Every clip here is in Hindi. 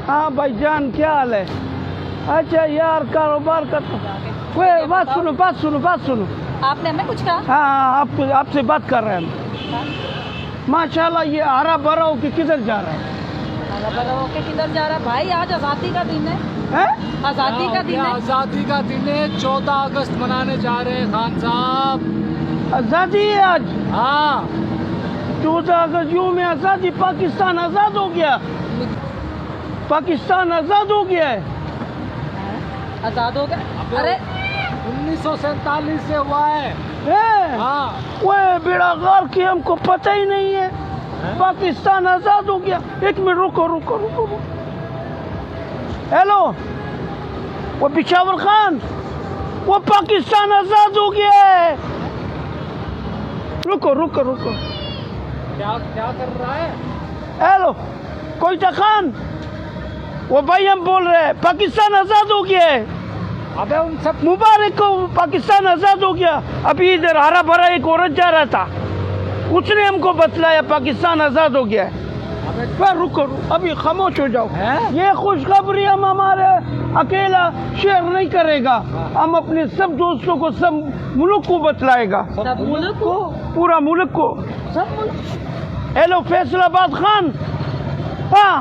हाँ भाईजान, क्या हाल है? अच्छा यार, कारोबार का बात सुनो। आपने हमें कुछ कहा? हाँ, आपसे बात कर रहे हैं हम। माशाल्लाह, ये हरा भरा होके किधर जा रहा है? हरा भरा होके किधर जा रहा है भाई? आज आज़ादी का दिन है। आज़ादी का दिन है। आज़ादी का दिन है। 14 अगस्त मनाने जा रहे हैं खान साहब। आज़ादी है आज? हाँ, 14 अगस्त यूं में आज़ादी। पाकिस्तान आज़ाद हो गया। पाकिस्तान आज़ाद हो गया है। आज़ाद हो गया? अरे 1947 से हुआ है। हाँ, वो बेड़ा गार की हमको पता ही नहीं है। पाकिस्तान आज़ाद हो गया। एक मिनट रुको। हेलो, वो पिशावर खान, वो पाकिस्तान आज़ाद हो गया है। रुको। क्या कर रहा है? हेलो कोयटा खान, वो भाई हम बोल रहे हैं पाकिस्तान आज़ाद हो गया है। अबे उन सब मुबारक को, पाकिस्तान आज़ाद हो गया। अभी इधर हरा भरा एक औरत जा रहा था, उसने हमको बतलाया पाकिस्तान आज़ाद हो गया है। रुको, अभी खामोश हो जाओ। ये खुशखबरी हम हमारे अकेला शेयर नहीं करेगा, हम अपने सब दोस्तों को, सब मुल्क को बतलाएगा। सब मुल्क को? पूरा मुल्क को। सब मुल्क? हेलो फैसलाबाद खान, हाँ,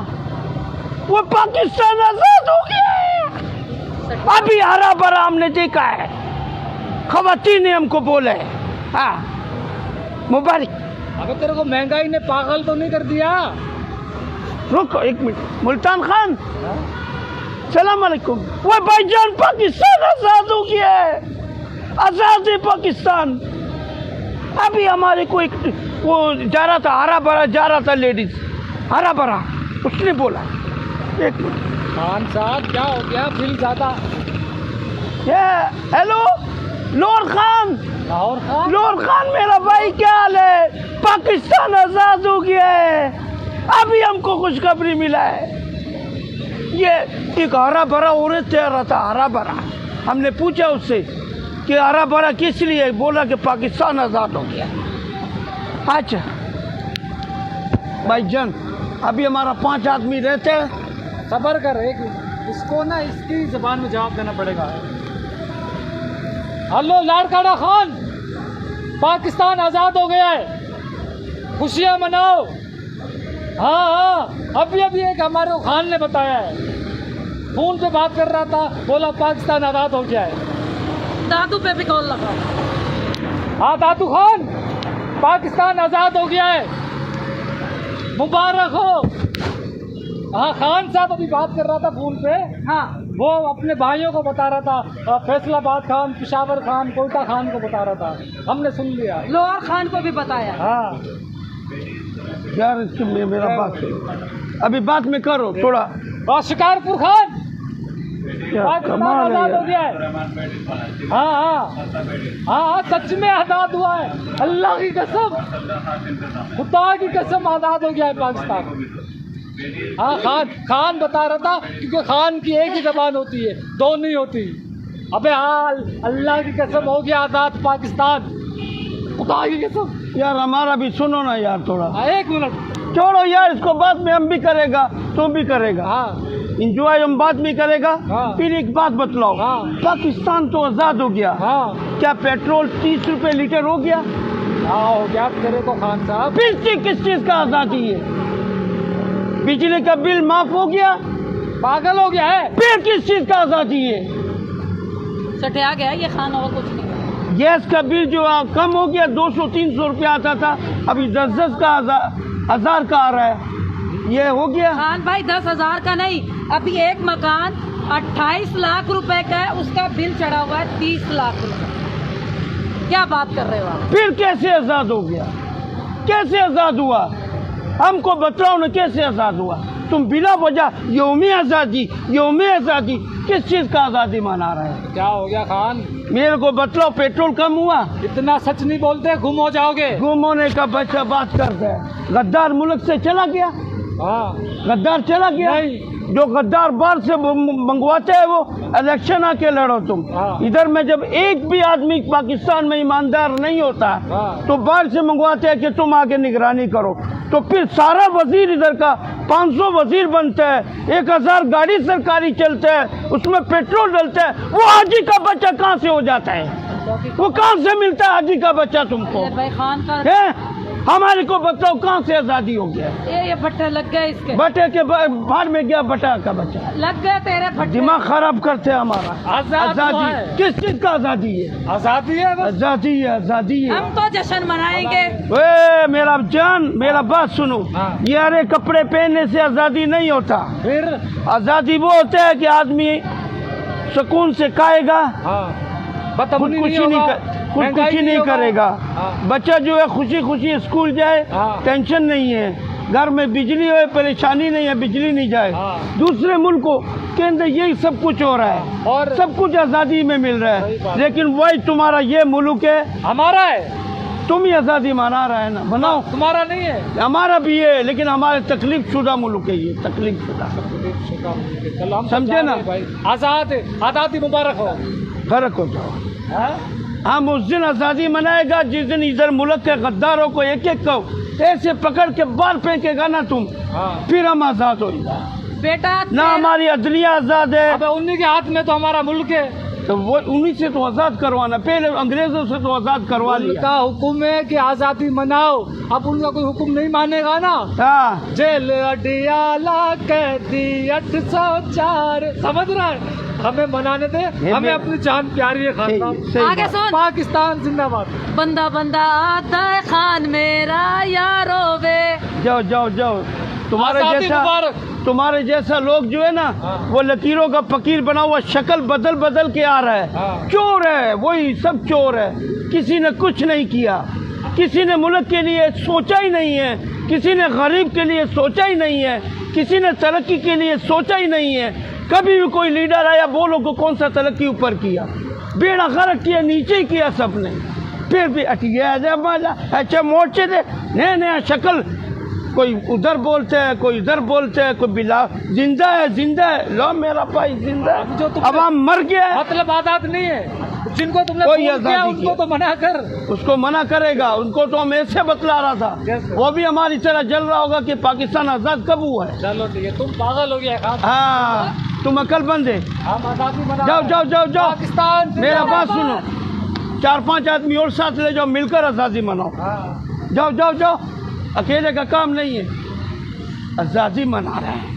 वो पाकिस्तान आज़ाद हो गया है। अभी हरा भरा हमने देखा है, खवातीन ने हमको बोले। हाँ, मुबारक। अबे तेरे को महंगाई ने पागल तो नहीं कर दिया? रुको एक मिनट। मुल्तान खान, सलाम अलैकुम। वो भाईजान, पाकिस्तान आज़ाद हो गया है। आज़ाद है पाकिस्तान। अभी हमारे को एक वो जा रहा था, हरा भरा जा रहा था, लेडीज हरा भरा, उसने बोला। एक मिनट। खान साहब क्या हो गया? बिल ज्यादा। हेलो लोर खान, लाहौर खान मेरा भाई, क्या हाल है? पाकिस्तान आज़ाद हो गया है। अभी हमको खुशखबरी मिला है। ये एक हरा भरा औरत तैयार रहा था, हरा भरा। हमने पूछा उससे कि हरा भरा किस लिए? बोला कि पाकिस्तान आज़ाद हो गया। अच्छा भाईजान, अभी हमारा 5 आदमी रहते हैं। सबर कर, एक मिनट। इसको ना इसकी जबान में जवाब देना पड़ेगा। हेलो लाड़काड़ा खान, पाकिस्तान आज़ाद हो गया है, खुशियाँ मनाओ। हाँ, अभी एक हमारे को खान ने बताया है, फोन पे बात कर रहा था, बोला पाकिस्तान आज़ाद हो गया है। दादू पे भी कॉल लगा। हाँ दादू खान, पाकिस्तान आज़ाद हो गया है, मुबारक हो। हाँ, खान साहब अभी बात कर रहा था फोन पे। हाँ, वो अपने भाइयों को बता रहा था, फैसलाबाद खान, पिशावर खान, कोयटा खान को बता रहा था, हमने सुन लिया। लोअर खान को भी बताया। हाँ यार, इसके मेरा बात सुनो, अभी बात में करो थोड़ा। और शिकारपुर खान, पाकिस्तान कमाल है आज़ाद हो यार। गया है। हाँ, सच में आज़ाद हुआ है। अल्लाह की कसम, खुदा की कसम, आज़ाद हो गया है पाकिस्तान। हाँ, खान बता रहा था, क्योंकि खान की एक ही जबान होती है, दो नहीं होती। अबे हाल, अल्लाह की कसम, हो गया आज़ाद पाकिस्तान, खुदा की कसम। यार हमारा भी सुनो ना यार थोड़ा। एक मिनट छोड़ो यार इसको, बाद में हम भी करेगा, तुम भी करेगा। हाँ, इंजॉय हम बाद में करेगा। हाँ। फिर एक बात बतलाओ। हाँ। पाकिस्तान तो आज़ाद हो गया। हाँ, क्या पेट्रोल 30 रुपए लीटर हो गया? हो गया तेरे को खान साहब। फिर से किस चीज का आज़ादी है? बिजली का बिल माफ हो गया? पागल हो गया है। फिर किस चीज का आज़ादी है? सटिया गया ये खान, और कुछ नहीं। गैस का बिल जो कम हो गया, 200-300 रुपया आता था, अभी 10 का 1000 का आ रहा है। ये हो गया। खान भाई 10,000 का नहीं, अभी एक मकान 28 लाख रुपए का है, उसका बिल चढ़ा हुआ है 30 लाख रुपए। क्या बात कर रहे हो आप? फिर कैसे आज़ाद हो गया? कैसे आज़ाद हुआ? हमको बतलाओ ना, कैसे आज़ाद हुआ? तुम बिना वजह यौमी आज़ादी किस चीज़ का आज़ादी मना रहे हैं? क्या हो गया खान? मेरे को बतलाओ, पेट्रोल कम हुआ? इतना सच नहीं बोलते, गुम हो जाओगे। गुम होने का बच्चा बात करता है। गद्दार मुल्क से चला गया? हाँ, गद्दार चला गया? नहीं। जो गद्दार बाहर से मंगवाते हैं वो इलेक्शन आके लड़ो तुम। हाँ। इधर में जब एक भी आदमी पाकिस्तान में ईमानदार नहीं होता हाँ। तो बाहर से मंगवाते हैं कि तुम आके निगरानी करो, तो फिर सारा वजीर इधर का 500 वजीर बनते हैं, 1000 गाड़ी सरकारी चलते हैं, उसमें पेट्रोल डलता है, वो हाजी का बच्चा कहाँ से हो जाता है? वो कहाँ से मिलता है हाजी का बच्चा तुमको? भाई खान का है? हमारे को बताओ कहाँ से आजादी हो गया? ये भट्टे लग गए इसके, बटे के बाहर में गया बटा का बच्चा। लग गए तेरे भट्टे। दिमाग खराब करते हैं हमारा। आजाद हुआ है। आजादी किस चीज का आजादी है? आजादी है बस। आजादी है, आजादी है। हम तो जश्न मनाएंगे। वे मेरा जान, मेरा बात सुनो। हाँ। ये अरे कपड़े पहनने से आजादी नहीं होता। फिर आजादी वो होता है कि आदमी सुकून से खाएगा, हाँ खुद बदतमीजी कुछ नहीं नहीं होगा, खुद महंगाई कुछ नहीं होगा। करेगा। हाँ। बच्चा जो है खुशी खुशी स्कूल जाए, हाँ। टेंशन नहीं है। घर में बिजली हो, परेशानी नहीं है, बिजली नहीं जाए। हाँ। दूसरे मुल्कों के अंदर यही सब कुछ हो रहा है और सब कुछ आज़ादी में मिल रहा सही है, बात। लेकिन वही तुम्हारा ये मुल्क है, हमारा है, तुम ही आज़ादी मना रहे हैं ना, बनाओ। तुम्हारा नहीं है। हमारा भी है, लेकिन हमारे तकलीफ शुदा मुल्क है ये, तकलीफ शुदा। कल हम समझे जा ना? रहे हैं भाई, आजाद है, आजादी मुबारक हो। गरक हो जाओ। हाँ? हम उस दिन आज़ादी मनाएगा जिस दिन इधर मुल्क के गद्दारों को एक एक को ऐसे पकड़ के बाल फेंकेगा ना तुम, हाँ। फिर हम आज़ाद होगा। बेटा ना हमारी अदलिया आज़ाद है, अबे उन्हीं के हाथ में तो हमारा मुल्क है। तो वो उन्हीं से तो आज़ाद करवाना, पहले अंग्रेजों से तो आज़ाद करवा लिया। उनका हुक्म है कि आजादी मनाओ, अब उनका कोई हुक्म नहीं मानेगा ना। हाँ, जेल अडियाला कैदी 804, समझ रहा है? हमें मनाने दे, हमें अपनी जान प्यारी है खान साहब। सही आगे बात। सुन। पाकिस्तान जिंदाबाद। बंदा बंदा आता है खान मेरा यारो वे। जाओ जाओ जाओ, आजादी मुबारक। तुम्हारे जैसा लोग जो है ना, हाँ। वो लकीरों का फकीर बना हुआ शक्ल बदल बदल के आ रहा है। हाँ। चोर है, वही सब चोर है। किसी ने कुछ नहीं किया, किसी ने मुल्क के लिए सोचा ही नहीं है, किसी ने गरीब के लिए सोचा ही नहीं है, किसी ने तरक्की के लिए सोचा ही नहीं है। कभी भी कोई लीडर आया, बोलो को कौन सा तरक्की ऊपर किया? बेड़ा गर्क किया, नीचे ही किया सबने। फिर भी अटिया अच्छा मोर्चे थे, नया नया शक्ल, कोई उधर बोलते हैं, कोई इधर बोलते हैं, कोई बिला जिंदा है, जिंदा है। लो मेरा भाई जिंदा है, जो तुमने- अब हम मर गया है। मतलब आजाद नहीं है। जिनको तुमने कोई फोन किया आजादी उनको किया। तो मना कर। उसको मना करेगा, उनको तो हम ऐसे बतला रहा था, Yes, sir. वो भी हमारी तरह जल रहा होगा कि पाकिस्तान आजाद कब हुआ है। चलो ठीक है, तुम पागल हो गया खान। हाँ, तुम अकलमंद है। हम आजादी मना जाओ रहे हैं। जाओ जाओ जाओ, पाकिस्तान मेरा बात जिंदाबाद। सुनो, 4-5 आदमी और साथ ले जाओ, मिलकर आजादी मनाओ। हाँ। जाओ जाओ जाओ, अकेले का काम नहीं है, आजादी मना रहे हैं।